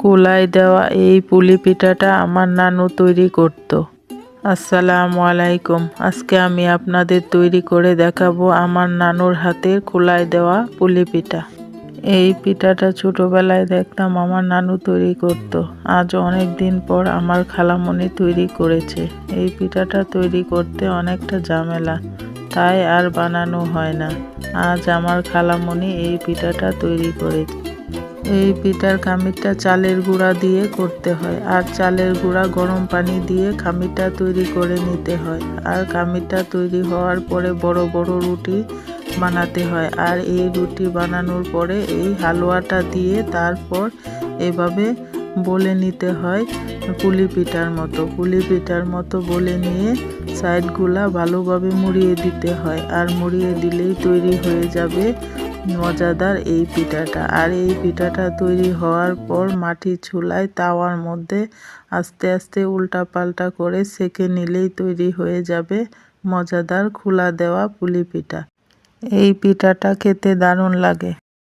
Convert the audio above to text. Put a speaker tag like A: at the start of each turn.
A: কুলাই দেওয়া এই পুলি পিঠাটা আমার নানু তৈরি করত। আসসালামু আলাইকুম। আজকে আমি আপনাদের তৈরি করে দেখাবো আমার নানুর হাতের কুলাই দেওয়া পুলি পিঠা। এই পিঠাটা ছোটবেলায় দেখতাম আমার নানু তৈরি করত। আজ অনেক দিন পর আমার খালামণি তৈরি করেছে। এই পিঠাটা তৈরি করতে অনেকটা ঝামেলা, তাই আর বানানো হয় না। আজ আমার খালামণি এই পিঠাটা তৈরি করেছে। এই পিঠার খামিরটা চালের গুঁড়া দিয়ে করতে হয়, আর চালের গুঁড়া গরম পানি দিয়ে খামিরটা তৈরি করে নিতে হয়। আর খামিরটা তৈরি হওয়ার পরে বড় বড় রুটি বানাতে হয়। আর এই রুটি বানানোর পরে এই হালুয়াটা দিয়ে তারপর এভাবে বলে নিতে হয় পুলি পিঠার মতো বলে নিয়ে সাইডগুলা ভালোভাবে মুড়িয়ে দিতে হয়। আর মুড়িয়ে দিলেই তৈরি হয়ে যাবে মজাদার এই পিঠাটা। আর এই পিঠাটা তৈরি হওয়ার পর মাটির চুলায় তাওয়ার মধ্যে আস্তে আস্তে উল্টা পাল্টা করে সেঁকে নিলেই তৈরি হয়ে যাবে মজাদার খোলা দেওয়া পুলি পিঠা। এই পিঠাটা খেতে দারুণ লাগে।